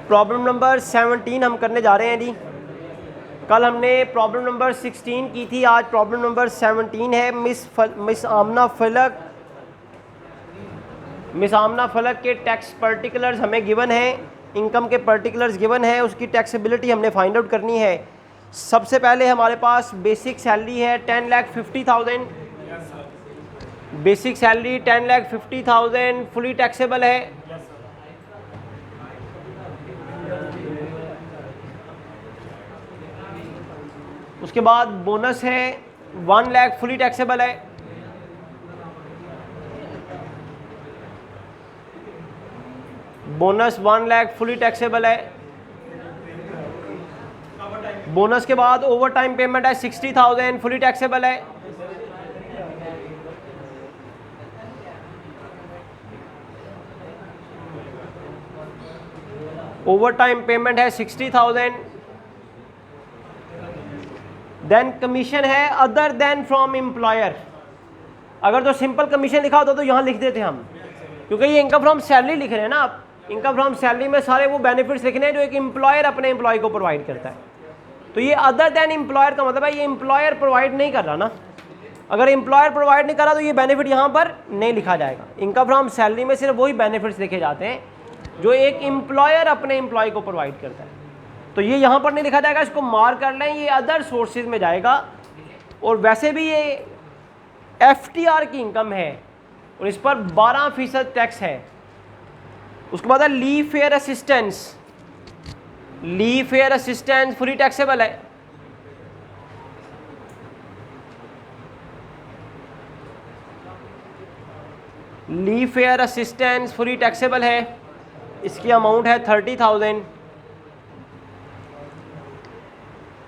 Problem number 17 हम करने जा रहे हैं जी। कल हमने प्रॉब्लम नंबर 16 की थी, आज प्रॉब्लम नंबर 17 है। मिस आमना फलक के टैक्स पर्टिकुलर्स हमें गिवन है, इनकम के पर्टिकुलर्स गिवन है, उसकी टैक्सेबिलिटी हमने फाइंड आउट करनी है। सबसे पहले हमारे पास बेसिक सैलरी है 10,50,000, बेसिक सैलरी 10,50,000 फुली टैक्सेबल है। उसके बाद बोनस है 1 लाख फुली टैक्सेबल है। बोनस 1 लाख फुली टैक्सेबल है। बोनस के बाद ओवर टाइम पेमेंट है 60,000 फुली टैक्सेबल है। ओवर टाइम पेमेंट है 60,000। देन कमीशन है अदर देन फ्रॉम एम्प्लॉयर। अगर तो सिंपल कमीशन लिखा होता तो यहाँ लिख देते हम, क्योंकि ये इनकम फ्रॉम सैलरी लिख रहे हैं ना आप। इनकम फ्रॉम सैलरी में सारे वो बेनिफिट्स लिखने हैं जो एक एम्प्लॉयर अपने एम्प्लॉय को प्रोवाइड करता है। तो ये अदर देन एम्प्लॉयर का मतलब है ये एम्प्लॉयर प्रोवाइड नहीं कर रहा ना। अगर एम्प्लॉयर प्रोवाइड नहीं कर रहा तो ये बेनिफिट यहाँ पर नहीं लिखा जाएगा। इनकम फ्रॉम सैलरी में सिर्फ वही बेनिफिट्स लिखे जाते हैं जो एक एम्प्लॉयर अपने एम्प्लॉय को प्रोवाइड करता है। तो ये यहाँ पर नहीं लिखा जाएगा, इसको मार्क कर लें, ये अदर सोर्सेज में जाएगा। और वैसे भी ये एफटीआर की इनकम है और इस पर 12% टैक्स है। उसके बाद है leave fare assistance. Leave fare assistance fully taxable है। Leave fare assistance fully taxable है। इसकी अमाउंट है 30,000।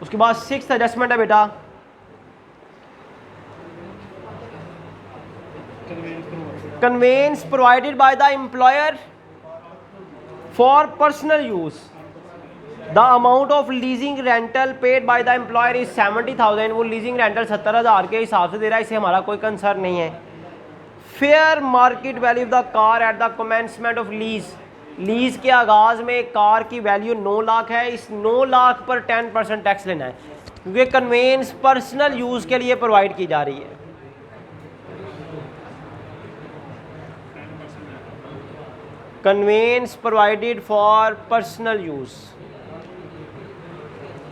उसके बाद 6th एडजस्टमेंट है बेटा conveyance provided by the employer for personal use. The amount of leasing rental paid by the employer is 70,000। वो leasing rental 70,000 के हिसाब से दे रहा है, इससे हमारा कोई कंसर्न नहीं है। Fair market value of the car at the commencement of lease. Lease के आगाज में कार की वैल्यू 9 लाख है। इस 9 लाख पर 10% टैक्स लेना है, क्योंकि कन्वेंस पर्सनल यूज के लिए प्रोवाइड की जा रही है। Conveyance provided for personal use,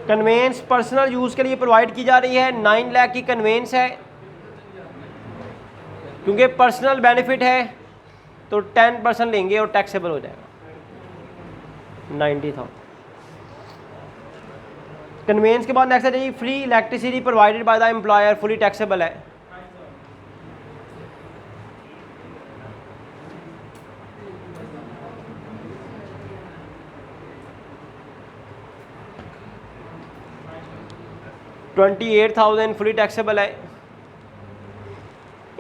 conveyance personal use के लिए प्रोवाइड की जा रही है। 9 लाख की कन्वेंस है, क्योंकि पर्सनल बेनिफिट है तो 10% लेंगे और टैक्सेबल हो जाएगा 90,000। कन्वेंस के बाद नेक्स्ट है जी free electricity provided by the employer, fully taxable है। $28,000 फुली टैक्सेबल है।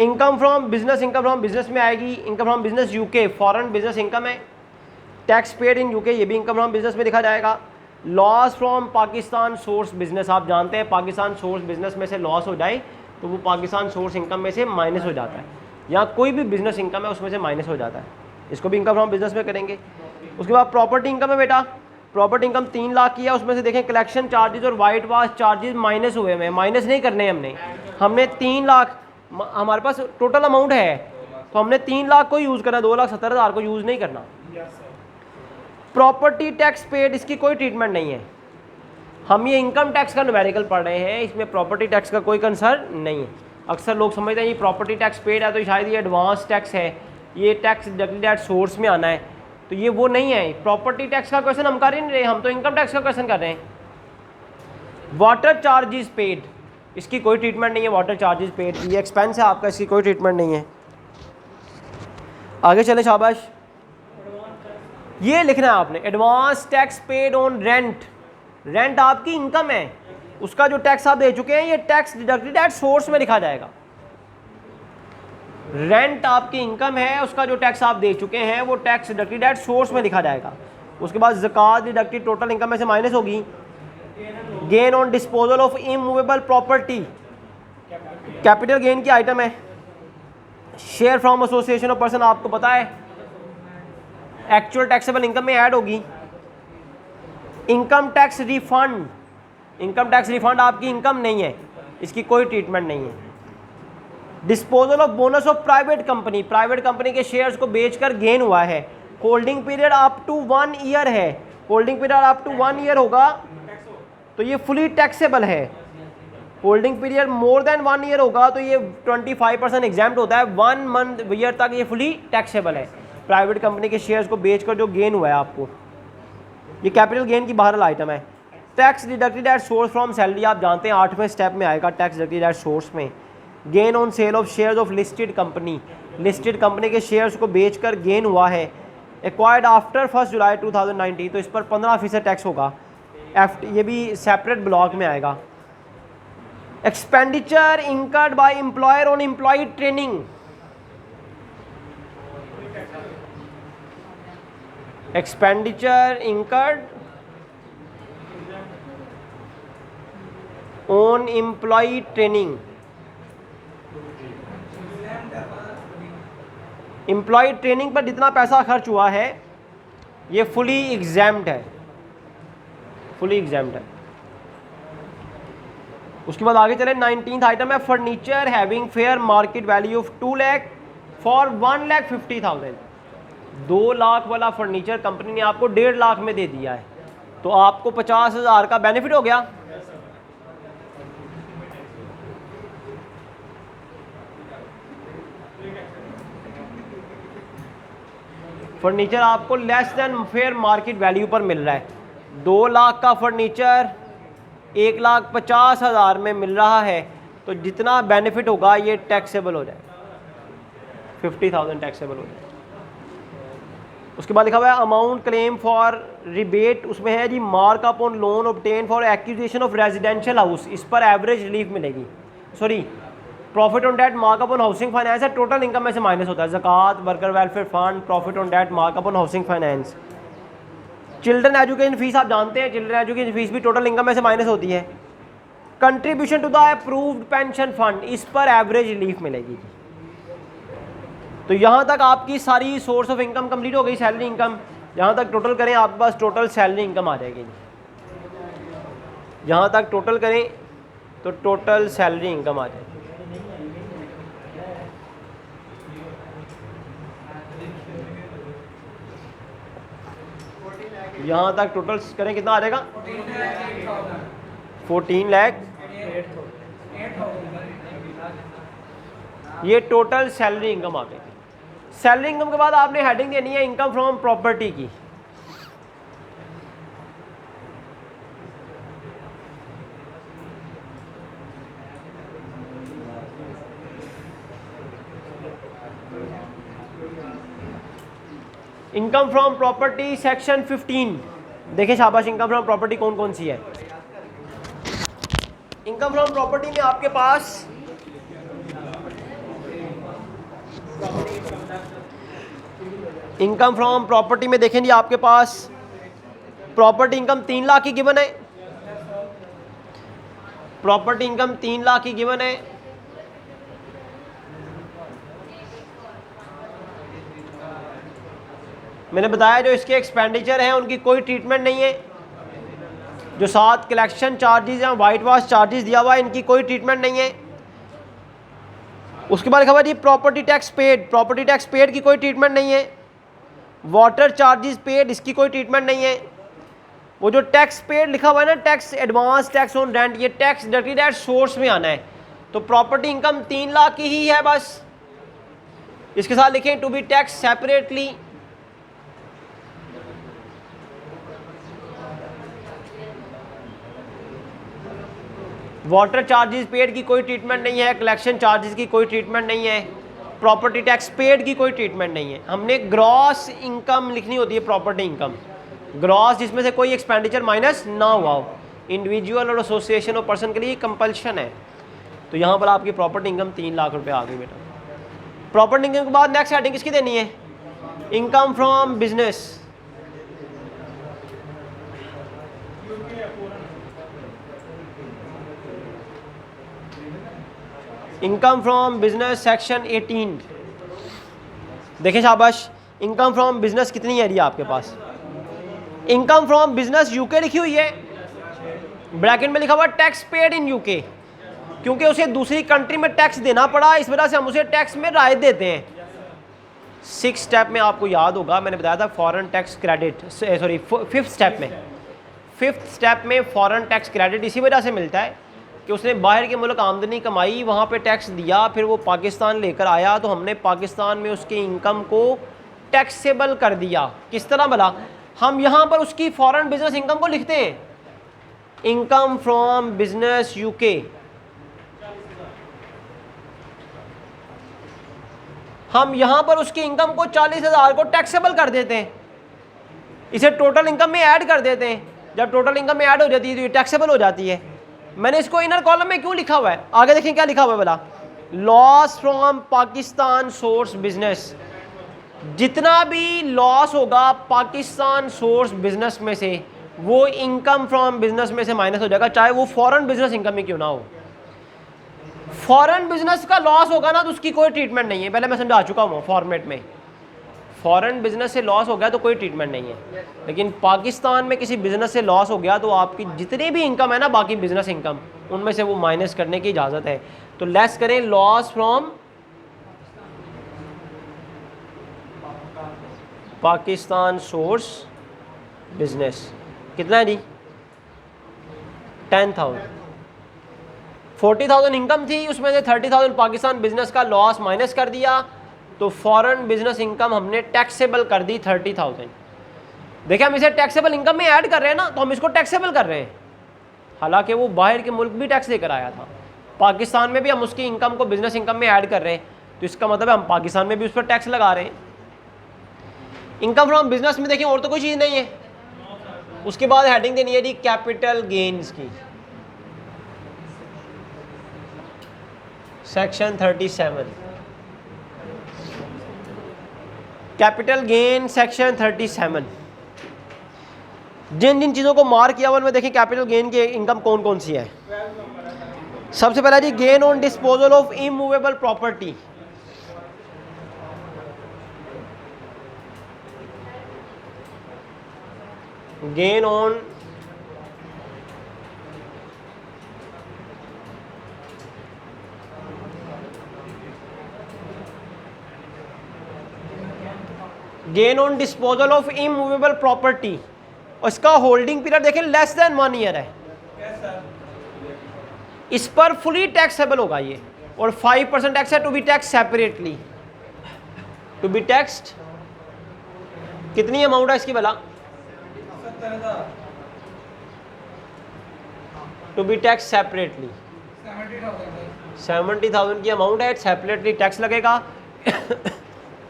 Income from business, income from business में आएगी। Income from business UK, foreign business income है। टैक्स पेड इन यूके, ये भी इनकम फ्रॉम बिजनेस में लिखा जाएगा। Loss from Pakistan source business, आप जानते हैं पाकिस्तान सोर्स बिजनेस में से लॉस हो जाए तो वो पाकिस्तान सोर्स इनकम में से माइनस हो जाता है, या कोई भी बिजनेस इनकम है उसमें से माइनस हो जाता है। इसको भी इनकम फ्रॉम बिजनेस में करेंगे। उसके बाद प्रॉपर्टी इनकम है बेटा। प्रॉपर्टी इनकम 3 लाख की है। उसमें से देखें कलेक्शन चार्जेस और वाइट वॉश चार्जेस माइनस हुए हैं, माइनस नहीं करने हमने 3 लाख, हमारे पास टोटल अमाउंट है तो हमने 3 लाख को यूज़ करना, 2,70,000 को यूज़ नहीं करना। प्रॉपर्टी टैक्स पेड, इसकी कोई ट्रीटमेंट नहीं है। हम ये इनकम टैक्स का न्यूमेरिकल पढ़ रहे हैं, इसमें प्रॉपर्टी टैक्स का कोई कंसर्न नहीं है। अक्सर लोग समझते हैं ये प्रॉपर्टी टैक्स पेड है तो शायद ये एडवांस टैक्स है, ये टैक्स डायरेक्टली एट सोर्स में आना है, तो ये वो नहीं है। प्रॉपर्टी टैक्स का क्वेश्चन हम कर ही नहीं रहे, हम तो इनकम टैक्स का क्वेश्चन कर रहे हैं। वाटर चार्जेस पेड, इसकी कोई ट्रीटमेंट नहीं है। वाटर चार्जेस पेड, ये एक्सपेंस है आपका, इसकी कोई ट्रीटमेंट नहीं है। आगे चले शाबाश। ये लिखना है आपने, advance tax paid on rent. Rent आपकी इनकम है, उसका जो टैक्स आप दे चुके हैं ये टैक्स डिडक्टेड एट सोर्स में लिखा जाएगा। रेंट आपकी इनकम है, उसका जो टैक्स आप दे चुके हैं वो टैक्स डिडक्टेड एट सोर्स में लिखा जाएगा। उसके बाद ज़कात डिडक्टेड टोटल इनकम में से माइनस होगी। Gain on disposal of immovable property, capital gain की आइटम है। Share from association of person, आपको पता है एक्चुअल टैक्सेबल इनकम में ऐड होगी। Income tax refund, income tax refund आपकी इनकम नहीं है, इसकी कोई ट्रीटमेंट नहीं है। Disposal of bonus of private company, private company के शेयर्स को बेचकर गेन हुआ है, holding period up to 1 year है, holding period up to 1 year होगा तो ये फुली टैक्सेबल है। Holding period more than 1 year होगा तो ये 25% एग्जाम्प्ट होता है, 1 मंथ ईयर तक ये फुली टैक्सेबल है। प्राइवेट कंपनी के शेयर्स को बेचकर जो गेन हुआ है आपको, ये कैपिटल गेन की बहरहाल आइटम है। Tax deducted at source from salary, आप जानते हैं 8वें स्टेप में आएगा टैक्स डिडक्टेड एट सोर्स में। Gain on sale of shares of listed company, listed company के शेयर्स को बेचकर गेन हुआ है, एक्वायर्ड आफ्टर 1 जुलाई 2019, तो इस पर 15% टैक्स होगा। ये भी सेपरेट ब्लॉक में आएगा। Expenditure incurred by employer on employ training, expenditure incurred on employ training, employ training पर जितना पैसा खर्च हुआ है ये फुली एग्जैम्प्ट है, फुली एग्जैम्प्ट है। उसके बाद आगे चले, 19th आइटम है furniture having fair market value of 2 lakh for 1,50,000। 2 lakh वाला फर्नीचर कंपनी ने आपको 1.5 लाख में दे दिया है, तो आपको 50,000 का बेनिफिट हो गया। फर्नीचर आपको less than fair market value पर मिल रहा है। 2 लाख का फर्नीचर 1,50,000 में मिल रहा है, तो जितना बेनिफिट होगा ये टैक्सेबल हो जाए, 50,000 टैक्सेबल हो जाए। उसके बाद लिखा हुआ है अमाउंट क्लेम फॉर रिबेट, उसमें है जी mark up on loan obtain for acquisition of residential house, इस पर एवरेज रिलीफ मिलेगी। Sorry, profit on debt markup on housing finance है, टोटल इनकम में से माइनस होता है, ज़कात, worker welfare fund, profit on debt markup on housing finance. Children education fee आप जानते हैं, चिल्ड्रन एजुकेशन फीस भी टोटल इनकम में से माइनस होती है। Contribution to the approved pension fund, इस पर एवरेज रिलीफ मिलेगी। तो यहाँ तक आपकी सारी सोर्स ऑफ इनकम कंप्लीट हो गई, सैलरी इनकम। यहाँ तक टोटल करें आपके पास टोटल सैलरी इनकम आ जाएगी। यहाँ तक टोटल करें तो टोटल सैलरी इनकम आ जाएगी। यहाँ तक टोटल करें कितना आ जाएगा, 14 लाख। ये टोटल सैलरी इनकम आ गई। सैलरी इनकम के बाद आपने हेडिंग देनी है इनकम फ्रॉम प्रॉपर्टी की। इनकम फ्रॉम प्रॉपर्टी सेक्शन 15, देखिए शाबाश, इनकम फ्रॉम प्रॉपर्टी कौन कौन सी है। इनकम फ्रॉम प्रॉपर्टी में आपके पास इनकम फ्रॉम प्रॉपर्टी में देखें जी, आपके पास प्रॉपर्टी इनकम 3 लाख की गिवन है, प्रॉपर्टी इनकम 3 लाख की गिवन है। मैंने बताया जो इसके एक्सपेंडिचर हैं उनकी कोई ट्रीटमेंट नहीं है। जो 7 कलेक्शन चार्जेस हैं, वाइट वॉश चार्जेस दिया हुआ है, इनकी कोई ट्रीटमेंट नहीं है। उसके बाद लिखा हुआ जी property tax paid, property tax paid की कोई ट्रीटमेंट नहीं है। वाटर चार्जेस पेड, इसकी कोई ट्रीटमेंट नहीं है। वो जो टैक्स पेड लिखा हुआ है ना, tax advance, tax on rent, ये टैक्स डिडक्टेड एट सोर्स में आना है। तो प्रॉपर्टी इनकम 3 लाख की ही है बस। इसके साथ लिखें to be tax separately. Water charges paid की कोई ट्रीटमेंट नहीं है, कलेक्शन चार्जेस की कोई ट्रीटमेंट नहीं है, प्रॉपर्टी टैक्स पेड की कोई ट्रीटमेंट नहीं है। हमने ग्रॉस इनकम लिखनी होती है, प्रॉपर्टी इनकम ग्रॉस, जिसमें से कोई एक्सपेंडिचर माइनस ना हुआ हो। इंडिविजुअल और एसोसिएशन और पर्सन के लिए कंपल्शन है। तो यहाँ पर आपकी प्रॉपर्टी इनकम 3 लाख रुपए आ गई बेटा। प्रॉपर्टी इनकम के बाद नेक्स्ट हेडिंग किसकी देनी है, income from business. Income from business section 18, देखिए शाबाश, इनकम फ्रॉम बिजनेस कितनी है आपके पास, इनकम फ्रॉम बिजनेस यूके लिखी हुई है, ब्रैकेट में लिखा हुआ टैक्स पेड इन यूके, क्योंकि उसे दूसरी कंट्री में टैक्स देना पड़ा, इस वजह से हम उसे टैक्स में राहत देते हैं। 6 स्टेप में आपको याद होगा मैंने बताया था foreign tax credit, sorry 5th step में फॉरेन टैक्स क्रेडिट इसी वजह से मिलता है कि उसने बाहर के मुल्क आमदनी कमाई, वहाँ पे टैक्स दिया, फिर वो पाकिस्तान लेकर आया तो हमने पाकिस्तान में उसकी इनकम को टैक्सेबल कर दिया। किस तरह भला? हम यहाँ पर उसकी फॉरेन बिजनेस इनकम को लिखते हैं इनकम फ्रॉम बिजनेस यूके, हम यहाँ पर उसकी इनकम को 40,000 को टैक्सेबल कर देते हैं, इसे टोटल इनकम में ऐड कर देते हैं। जब टोटल इनकम में ऐड हो जाती है तो ये टैक्सेबल हो जाती है। मैंने इसको इनर कॉलम में क्यों लिखा हुआ है, आगे देखें क्या लिखा हुआ है बोला, loss from Pakistan source business. जितना भी लॉस होगा पाकिस्तान सोर्स बिजनेस में से वो इनकम फ्रॉम बिजनेस में से माइनस हो जाएगा, चाहे वो फॉरेन बिजनेस इनकम में क्यों ना हो। फॉरेन बिजनेस का लॉस होगा ना तो उसकी कोई ट्रीटमेंट नहीं है, पहले मैं समझा चुका हूँ फॉर्मेट में। फॉरेन बिजनेस से लॉस हो गया तो कोई ट्रीटमेंट नहीं है, लेकिन पाकिस्तान में किसी बिजनेस से लॉस हो गया तो आपकी जितनी भी इनकम है ना, बाकी बिजनेस इनकम, उनमें से वो माइनस करने की इजाज़त है। तो लेस करें loss from Pakistan source business, कितना है जी? 10,000। 40,000 इनकम थी, उसमें से 30,000 पाकिस्तान बिजनेस का लॉस माइनस कर दिया, तो फॉरेन बिजनेस इनकम हमने टैक्सेबल कर दी 30,000। देखिए हम इसे टैक्सेबल इनकम में ऐड कर रहे हैं ना, तो हम इसको टैक्सेबल कर रहे हैं, हालांकि वो बाहर के मुल्क भी टैक्स लेकर आया था। पाकिस्तान में भी हम उसकी इनकम को बिजनेस इनकम में ऐड कर रहे हैं, तो इसका मतलब है हम पाकिस्तान में भी उस पर टैक्स लगा रहे हैं। इनकम फ्रॉम बिजनेस में देखिए और तो कोई चीज़ नहीं है। उसके बाद हेडिंग देनी है जी कैपिटल गेन्स की, सेक्शन 37 कैपिटल गेन सेक्शन 37। जिन जिन चीज़ों को मार्क किया हुआ उनमें देखिए कैपिटल गेन की इनकम कौन कौन सी है। सबसे पहला जी gain on disposal of immovable property. Gain on disposal of immovable property, और इसका होल्डिंग पीरियड देखें लेस देन 1 ईयर है। इस पर फुली टैक्सेबल होगा ये, और 5% टैक्स है to be tax separately. To be taxed कितनी अमाउंट है इसकी भला? टू बी टैक्स सेपरेटली 70,000 की अमाउंट है, सेपरेटली टैक्स लगेगा।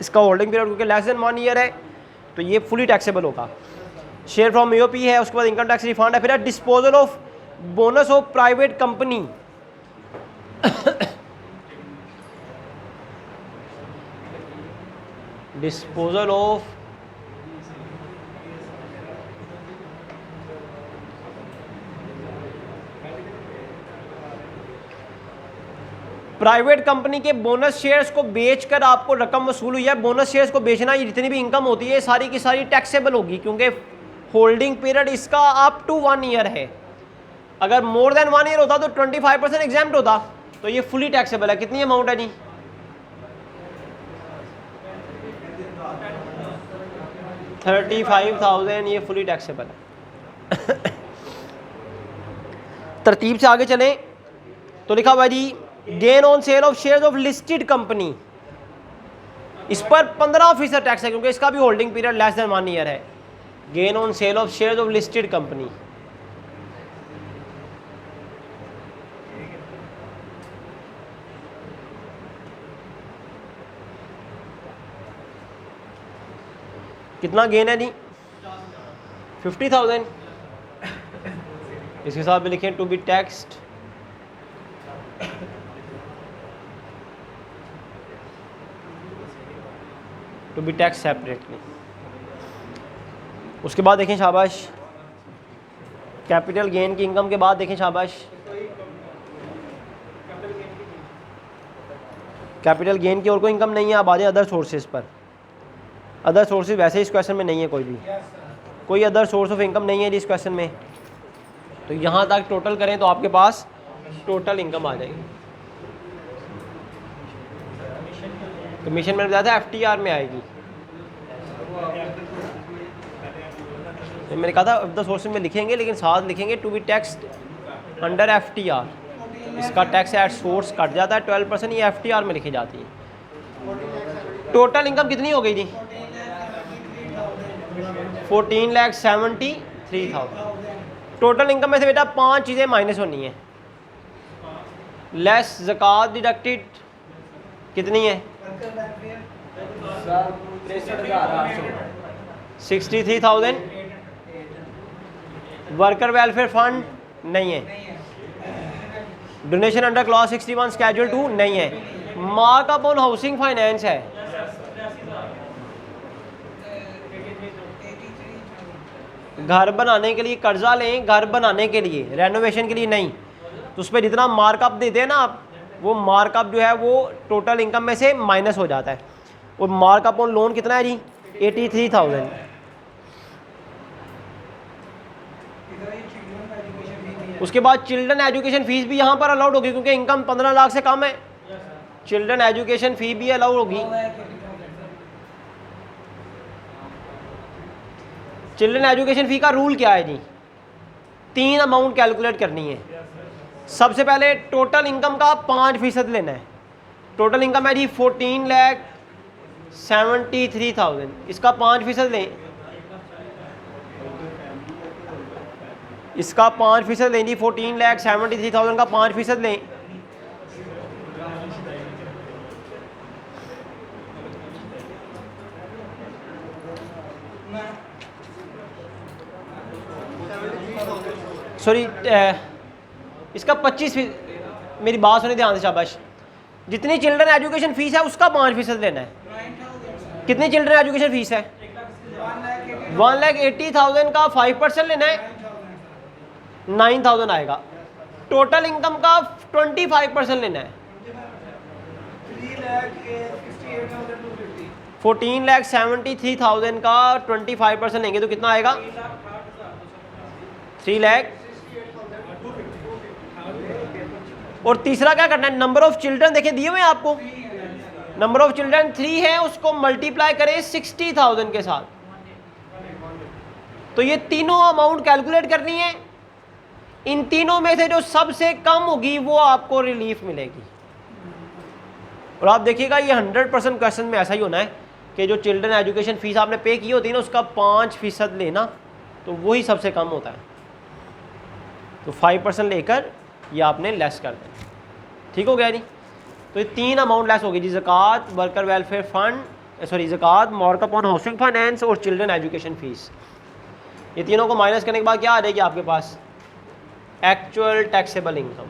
इसका होल्डिंग पीरियड क्योंकि लेस देन 1 ईयर है तो ये फुली टैक्सेबल होगा। शेयर फ्रॉम ईओपी है, उसके बाद इनकम टैक्स रिफंड है, फिर disposal of bonus of private company. Disposal of private company के बोनस शेयर्स को बेचकर आपको रकम वसूल हुई है। बोनस शेयर्स को बेचना, ये जितनी भी इनकम होती है सारी की सारी टैक्सेबल होगी, क्योंकि होल्डिंग पीरियड इसका अप टू 1 ईयर है। अगर मोर देन 1 ईयर होता तो 25% एग्जाम्प्ट होता, तो ये फुली टैक्सेबल है। कितनी अमाउंट है जी? 35,000, ये फुली टैक्सेबल है। तरतीब से आगे चलें तो लिखा हुआ जी gain on sale of shares of listed company. इस पर 15% टैक्स है क्योंकि इसका भी holding period less than 1 year है। Gain on sale of shares of listed company, कितना गेन है जी? 50,000। इसके साथ भी लिखें to be taxed to be tax separately. उसके बाद देखें शाबाश, कैपिटल गेन की इनकम के बाद देखें शाबाश, कैपिटल गेन की और कोई इनकम नहीं है। अब आ जाए अदर सोर्सेज पर। अदर सोर्सेज वैसे इस क्वेश्चन में नहीं है कोई भी। कोई अदर सोर्स ऑफ इनकम नहीं है जी इस क्वेश्चन में, तो यहाँ तक टोटल करें तो आपके पास टोटल इनकम आ जाएगी। कमीशन मैंने बताया था FTR में आएगी, तो मैंने कहा था द सोर्स में लिखेंगे, लेकिन साथ लिखेंगे to be taxed under FTR। इसका टैक्स एट सोर्स कट जाता है 12%, ये FTR में लिखी जाती है। टोटल इनकम कितनी हो गई जी? 14,73,000। टोटल इनकम में से बेटा 5 चीज़ें माइनस होनी है। लेस ज़कात डिडक्टेड कितनी है? 63,000। वर्कर वेलफेयर फंड नहीं है। डोनेशन अंडर क्लॉज 61 स्केड्यूल 2 नहीं है। मार्कअप ऑन हाउसिंग फाइनेंस है। घर बनाने के लिए कर्जा लें, घर बनाने के लिए, रेनोवेशन के लिए नहीं, तो उस पर जितना मार्कअप देते हैं ना आप, वो मार्कअप जो है वो टोटल इनकम में से माइनस हो जाता है। और मार्कअप ऑन लोन कितना है जी? 83,000। उसके बाद चिल्ड्रन एजुकेशन फीस भी यहाँ पर अलाउड होगी, क्योंकि इनकम 15 लाख से कम है, चिल्ड्रन एजुकेशन फी भी अलाउड होगी। चिल्ड्रन एजुकेशन फ़ी का रूल क्या है जी? 3 अमाउंट कैलकुलेट करनी है। सबसे पहले टोटल इनकम का 5% लेना है। टोटल इनकम है जी 14,73,000, इसका 5% लें, इसका 5% लें जी। 14,73,000 का 5% लें, सॉरी इसका 25%, मेरी बात सुनिए ध्यान से शाबाश। जितनी चिल्ड्रन एजुकेशन फीस है उसका 5% लेना है। कितनी चिल्ड्रन एजुकेशन फीस है? 1,80,000 का 5% लेना है, 9,000 आएगा। टोटल इनकम का 25% लेना है, 14,73,000 का 25% लेंगे तो कितना आएगा? 3 लाख। और तीसरा क्या करना है? नंबर ऑफ चिल्ड्रन देखिए दिए हुए हैं आपको, नंबर ऑफ चिल्ड्रन 3 है, उसको मल्टीप्लाई करें 60,000 के साथ, तो ये तीनों अमाउंट कैलकुलेट करनी है। इन तीनों में से जो सबसे कम होगी वो आपको रिलीफ मिलेगी। और आप देखिएगा ये 100% क्वेश्चन में ऐसा ही होना है कि जो चिल्ड्रन एजुकेशन फीस आपने पे की होती है ना, उसका 5% लेना, तो वही सबसे कम होता है। तो 5% लेकर ये आपने लेस कर देना। ठीक हो गया जी? तो ये 3 अमाउंट लेस होगी जी, ज़कात, वर्कर वेलफेयर फंड, सॉरी ज़कात, मार्कअप ऑन हाउसिंग फाइनेंस और चिल्ड्रन एजुकेशन फीस। ये तीनों को माइनस करने के बाद क्या आ जाएगी आपके पास? Actual taxable income.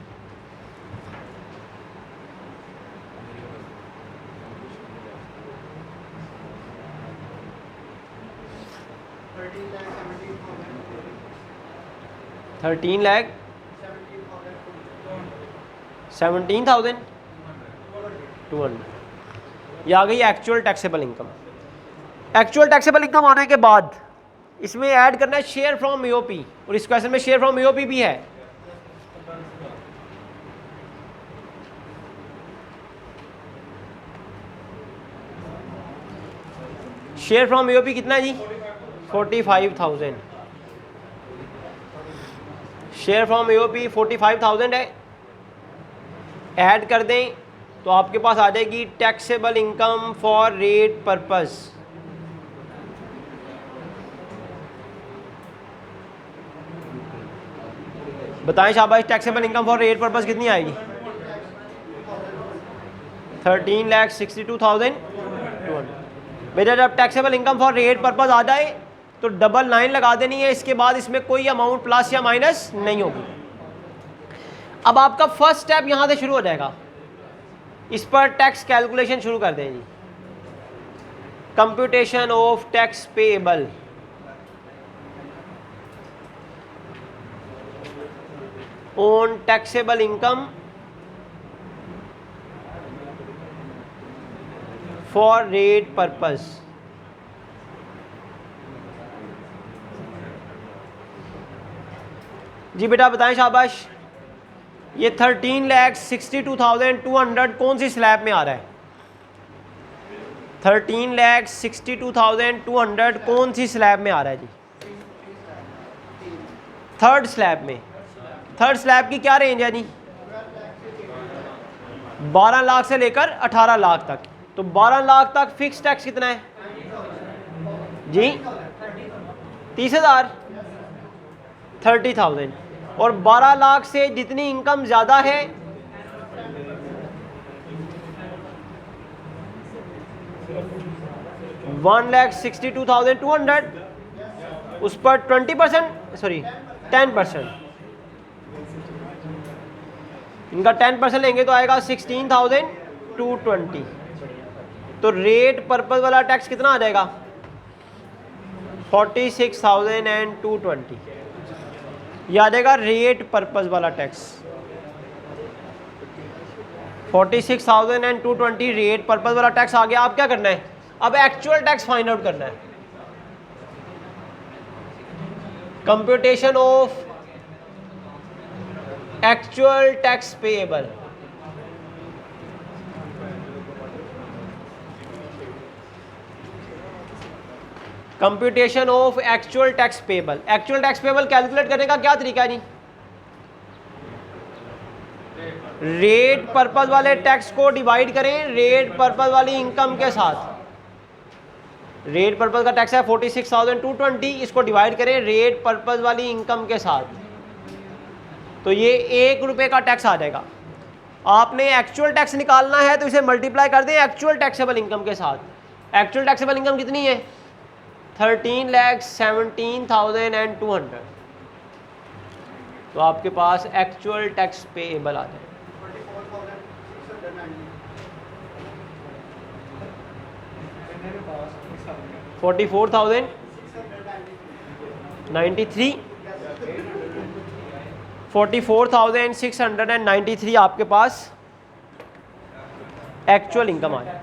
$13,17,200 ये आ गई actual taxable income. Actual taxable income आने के बाद इसमें ऐड करना है शेयर फ्रॉम ईओपी, और इस क्वेश्चन में शेयर फ्रॉम ईओपी भी है। शेयर फ्रॉम ईओपी कितना है जी? 45,000। शेयर फ्रॉम ईओपी 45,000 है, ऐड कर दें तो आपके पास आ जाएगी taxable income for rate purpose. बताएं शाबाश, taxable income for rate purpose कितनी आएगी? 13,62,200। बेटा जब taxable income for rate purpose आ जाए तो डबल लाइन लगा देनी है, इसके बाद इसमें कोई अमाउंट प्लस या माइनस नहीं होगी। अब आपका फर्स्ट स्टेप यहां से शुरू हो जाएगा, इस पर टैक्स कैलकुलेशन शुरू कर दें जी। Computation of tax payable. On taxable income for rate purpose. जी बेटा बताएं शाबाश। ये 13,62,200 कौन सी स्लैब में आ रहा है? 13,62,200 कौन सी स्लैब में आ रहा है जी? थर्ड स्लैब में। थर्ड स्लैब की क्या रेंज है जी? 12 लाख से लेकर 18 लाख तक। तो 12 लाख तक फिक्स टैक्स कितना है जी? 30,000, 30,000। और 12 लाख से जितनी इनकम ज़्यादा है 1,62,200 उस पर 20% सॉरी 10%, इनका 10% लेंगे तो आएगा 16,220। तो रेट पर्पस वाला टैक्स कितना आ जाएगा? 46,220। ये आ जाएगा रेट पर्पस वाला टैक्स। 46,220 रेट पर्पस वाला टैक्स आ गया। आप क्या करना है? अब एक्चुअल टैक्स फाइंड आउट करना है। Computation of actual tax payable. Computation of actual tax payable. Actual tax payable calculate करने का क्या तरीका है जी? रेट पर्पस वाले टैक्स को डिवाइड करें रेट पर्पस वाली इनकम के साथ। रेट पर्पस का टैक्स है 46,220, इसको डिवाइड करें रेट पर्पस वाली इनकम के साथ, तो ये 1 रुपये का टैक्स आ जाएगा। आपने एक्चुअल टैक्स निकालना है तो इसे मल्टीप्लाई कर दें एक्चुअल टैक्सेबल इनकम के साथ। एक्चुअल टैक्सेबल इनकम कितनी है? 13,17,200। तो आपके पास एक्चुअल टैक्स पेएबल आ जाएगा। 44,093, 44,693 आपके पास एक्चुअल इनकम आ जाएगा।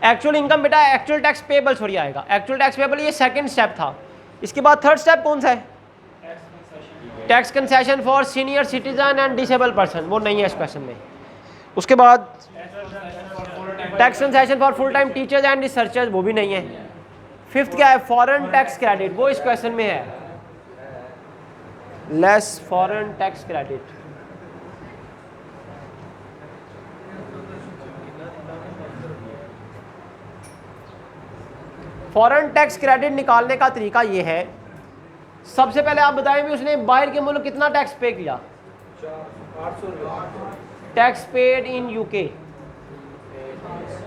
एक्चुअल इनकम बेटा एक्चुअल टैक्स पेबल सॉरी आएगा। एक्चुअल टैक्स पेबल ये सेकंड स्टेप था। इसके बाद थर्ड स्टेप कौन सा है? Tax concession for senior citizen and disable person, वो नहीं है इस क्वेश्चन में। उसके बाद tax concession for full time teachers and researchers, वो भी नहीं है। फिफ्थ क्या है? फॉरेन टैक्स क्रेडिट, वो इस क्वेश्चन में है। Less foreign tax credit. Foreign tax credit निकालने का तरीका ये है, सबसे पहले आप बताएं भी उसने बाहर के मुल्क कितना टैक्स पे किया? Tax paid in UK.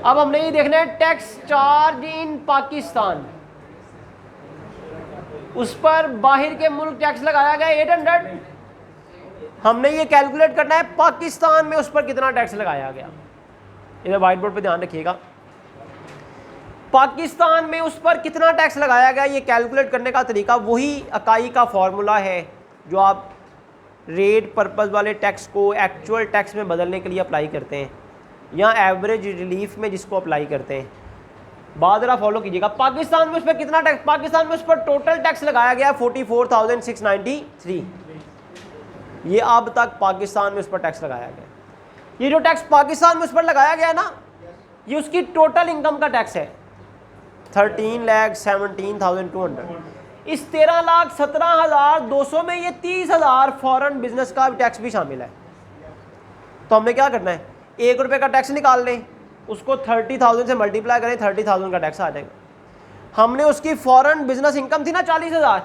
अब हमने ये देखना है टैक्स चार्ज इन पाकिस्तान, उस पर बाहर के मुल्क टैक्स लगाया गया 800। हमने ये कैलकुलेट करना है पाकिस्तान में उस पर कितना टैक्स लगाया गया। इधर व्हाइट बोर्ड पे ध्यान रखिएगा, पाकिस्तान में उस पर कितना टैक्स लगाया गया। ये कैलकुलेट करने का तरीका वही इकाई का फॉर्मूला है जो आप रेट पर्पस वाले टैक्स को एक्चुअल टैक्स में बदलने के लिए अप्लाई करते हैं, या एवरेज रिलीफ में जिसको अप्लाई करते हैं। बात जरा फॉलो कीजिएगा। पाकिस्तान में उस पर कितना टैक्स? पाकिस्तान में उस पर टोटल टैक्स लगाया गया 44,693। ये अब तक पाकिस्तान में उस पर टैक्स लगाया गया। ये जो टैक्स पाकिस्तान में उस पर लगाया गया ना, ये उसकी टोटल इनकम का टैक्स है 13,17,200। इस 13,17,200 में ये 30,000 फॉरेन बिजनेस का टैक्स भी शामिल है। तो हमने क्या करना है? 1 रुपये का टैक्स निकाल लें, उसको 30,000 से मल्टीप्लाई करें, 30,000 का टैक्स आ जाएगा। हमने उसकी फॉरेन बिजनेस इनकम थी ना 40,000,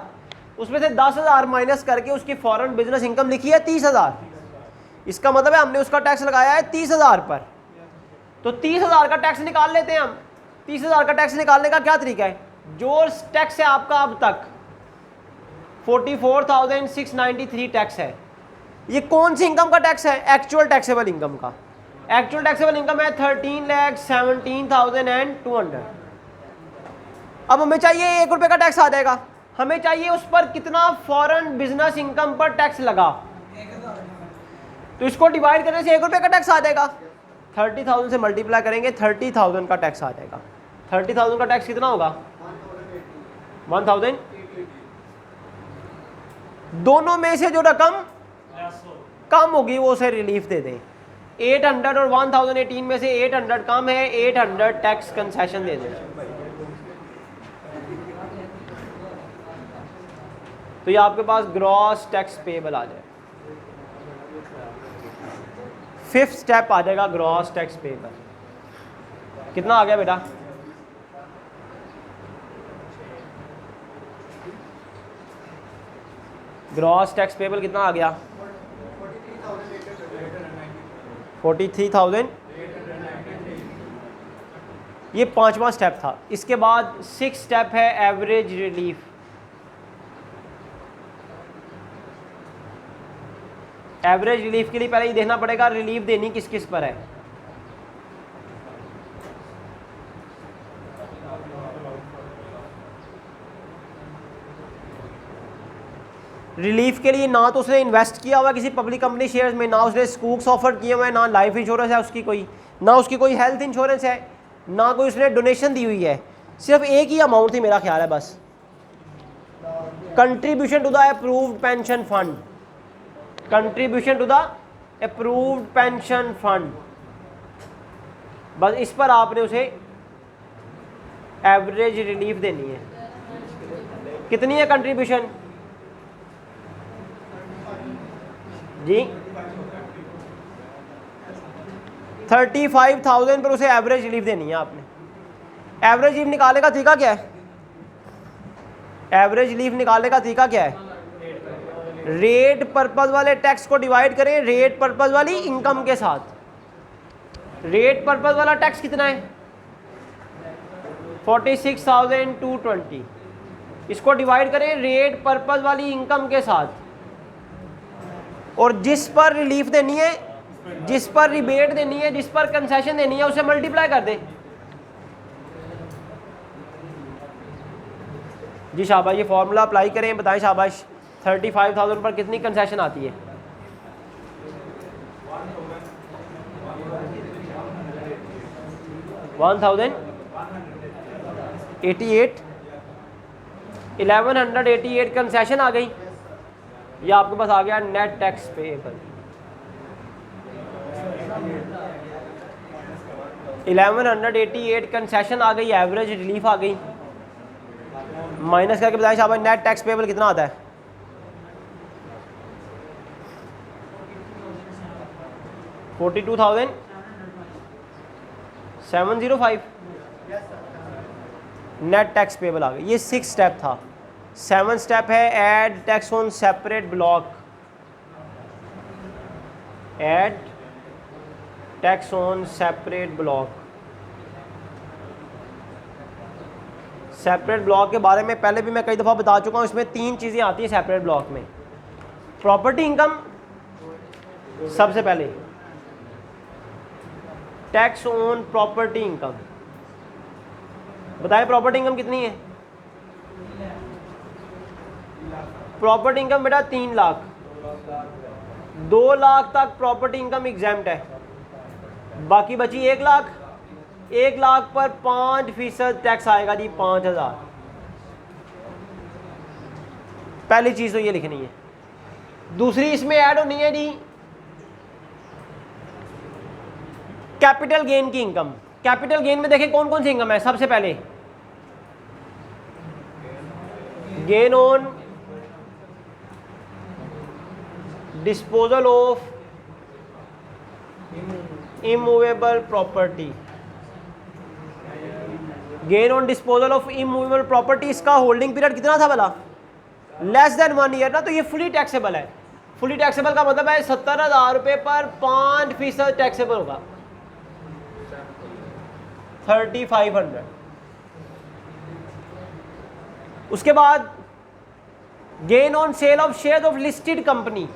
उसमें से 10,000 माइनस करके उसकी फॉरेन बिजनेस इनकम लिखी है 30,000। इसका मतलब है हमने उसका टैक्स लगाया है 30,000 पर। तो 30,000 का टैक्स निकाल लेते हैं हम। 30,000 का टैक्स निकालने का क्या तरीका है? जो टैक्स है आपका अब तक 44,693 टैक्स है, ये कौन सी इनकम का टैक्स है? एक्चुअल टैक्सेबल इनकम का। एक्चुअल टैक्सेबल इनकम है 13,17,200। अब हमें चाहिए 1 रुपये का टैक्स आ जाएगा। हमें चाहिए उस पर कितना फॉरेन बिजनेस इनकम पर टैक्स लगा, तो इसको डिवाइड करने से 1 रुपये का टैक्स आ जाएगा। 30,000 से मल्टीप्लाई करेंगे, 30,000 का टैक्स आ जाएगा। 30,000 का टैक्स कितना होगा? 1,000। दोनों में से जो रकम कम होगी वो उसे रिलीफ दे दें। 800 और 1018 में से 800 कम है, 800 टैक्स कंसेशन दे दें। तो ये आपके पास ग्रॉस टैक्स पेबल आ जाए। फिफ्थ स्टेप आ जाएगा ग्रॉस टैक्स पेबल। कितना आ गया बेटा? ग्रॉस टैक्स पेबल कितना आ गया? 43,000। ये पांचवा स्टेप था। इसके बाद सिक्स स्टेप है एवरेज रिलीफ। एवरेज रिलीफ के लिए पहले ये देखना पड़ेगा रिलीफ देनी किस किस पर है। रिलीफ के लिए ना तो उसने इन्वेस्ट किया हुआ किसी पब्लिक कंपनी शेयर्स में, ना उसने स्कूक्स ऑफर किए हुए हैं, ना लाइफ इंश्योरेंस है उसकी कोई, ना उसकी कोई हेल्थ इंश्योरेंस है, ना कोई उसने डोनेशन दी हुई है। सिर्फ एक ही अमाउंट थी मेरा ख्याल है बस, contribution to the approved pension fund. Contribution to the approved pension fund, बस इस पर आपने उसे एवरेज रिलीफ देनी है। कितनी है कंट्रीब्यूशन जी? 35,000 पर उसे एवरेज रिलीफ देनी है आपने। एवरेज रिलीफ निकालने का तरीका क्या है? एवरेज रिलीफ निकालने का तरीका क्या है? रेट पर्पस वाले टैक्स को डिवाइड करें रेट पर्पस वाली इनकम के साथ। रेट पर्पस वाला टैक्स कितना है? 46,220। इसको डिवाइड करें रेट पर्पस वाली इनकम के साथ, और जिस पर रिलीफ देनी है, जिस पर रिबेट देनी है, जिस पर कंसेशन देनी है, उसे मल्टीप्लाई कर दें। जी शाबाश, ये फॉर्मूला अप्लाई करें, बताएं शाबाश। 35,000 पर कितनी कंसेशन आती है? $1,088। 1188 कंसेशन आ गई। ये आपके पास आ गया नेट टैक्स पेएबल। 1188 कंसेशन आ गई, एवरेज रिलीफ आ गई, माइनस करके बताएं शाबाश नेट टैक्स पेएबल कितना आता है? $42,705 नेट टैक्स पेएबल आ गई। ये 6 स्टेप था। 7 स्टेप है add tax on separate block. Add tax on separate block. Separate block के बारे में पहले भी मैं कई दफ़ा बता चुका हूँ। इसमें 3 चीज़ें आती हैं सेपरेट ब्लॉक में। प्रॉपर्टी इनकम सबसे पहले, टैक्स ऑन प्रॉपर्टी इनकम। बताएं प्रॉपर्टी इनकम कितनी है? प्रॉपर्टी इनकम बेटा 3 लाख। 2 लाख तक प्रॉपर्टी इनकम एग्जैम्प्ट है, बाकी बची 1 लाख। 1 लाख पर 5% टैक्स आएगा जी, 5,000। पहली चीज तो ये लिखनी है। दूसरी इसमें ऐड होनी है जी कैपिटल गेन की इनकम। कैपिटल गेन में देखें कौन कौन सी इनकम है। सबसे पहले gain on disposal of immovable property. Gain on disposal of immovable property, इसका होल्डिंग पीरियड कितना था भला? लेस देन 1 ईयर ना, तो ये फुली टैक्सेबल है। फुली टैक्सेबल का मतलब है 70,000 रुपये पर 5% टैक्सेबल होगा, 3,500। उसके बाद gain on sale of share of listed company.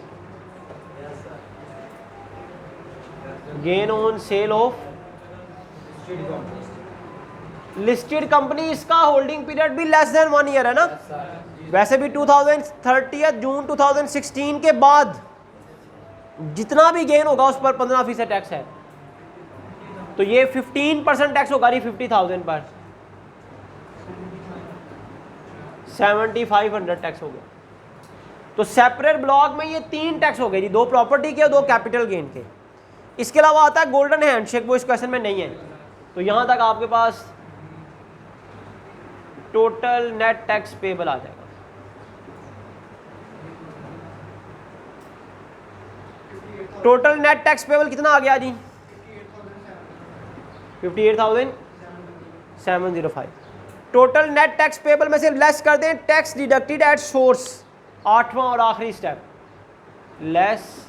Gain on sale of listed company, इसका होल्डिंग पीरियड भी लेस देन 1 ईयर है ना। वैसे भी 2030 जून 2016 के बाद जितना भी गेन होगा उस पर 15% टैक्स है, तो ये 15% टैक्स होगा रही 50,000 पर, 7,500 टैक्स हो गया। तो सेपरेट ब्लॉक में ये 3 टैक्स हो गए जी, 2 प्रॉपर्टी के और 2 कैपिटल गेन के। इसके अलावा आता है गोल्डन हैंडशेक, वो इस क्वेश्चन में नहीं है। तो यहां तक आपके पास टोटल नेट टैक्स पेबल आ जाएगा। टोटल नेट टैक्स पेबल कितना आ गया जी? 58,705। टोटल नेट टैक्स पेबल में से लेस कर दें टैक्स डिडक्टेड एट सोर्स, 8वां और आखिरी step, less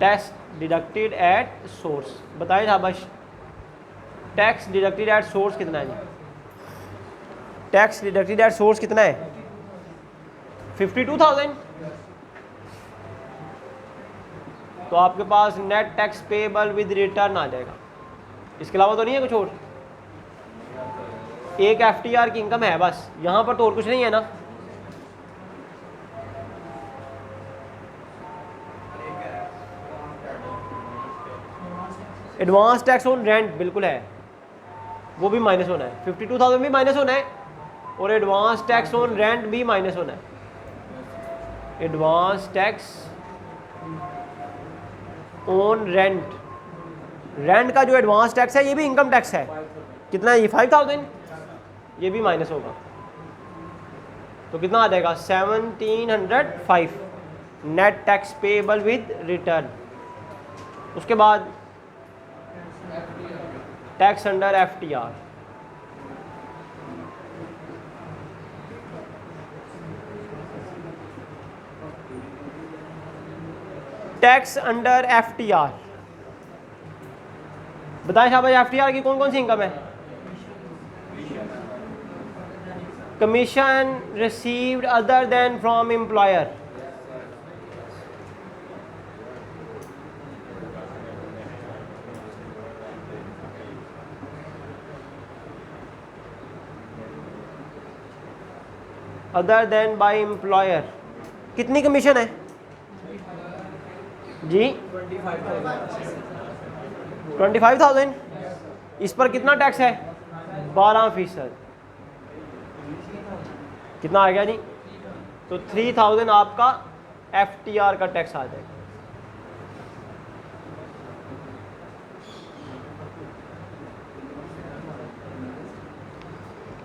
tax deducted at source. बताइए शाबाश, टैक्स डिडक्टेड एट सोर्स कितना है जी? टैक्स डिडक्टेड एट सोर्स कितना है? 52,000। तो आपके पास net tax payable with return आ जाएगा। इसके अलावा तो नहीं है कुछ और? एक एफटीआर की इनकम है बस, यहां पर तो और कुछ नहीं है ना। एडवांस टैक्स ऑन रेंट बिल्कुल है, वो भी माइनस होना है। 52,000 भी माइनस होना है और एडवांस टैक्स ऑन रेंट भी माइनस होना है। Advance tax on rent, rent का जो एडवांस टैक्स है ये भी इनकम टैक्स है। कितना है ये? 5,000। ये भी माइनस होगा तो कितना आ जाएगा? 1705 net tax payable with return. उसके बाद tax under FTR, tax under FTR. बताएं शाबाश, एफटीआर की कौन कौन सी इनकम है? Commission received other than from employer, other than by employer. कितनी कमीशन है जी? 25,000। इस पर कितना टैक्स है? 12%। कितना आ गया जी? तो 3,000 आपका एफटीआर का टैक्स आ जाएगा।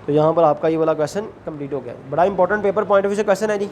तो यहाँ पर आपका ये वाला क्वेश्चन कंप्लीट हो गया। बड़ा important paper point of view से क्वेश्चन है जी।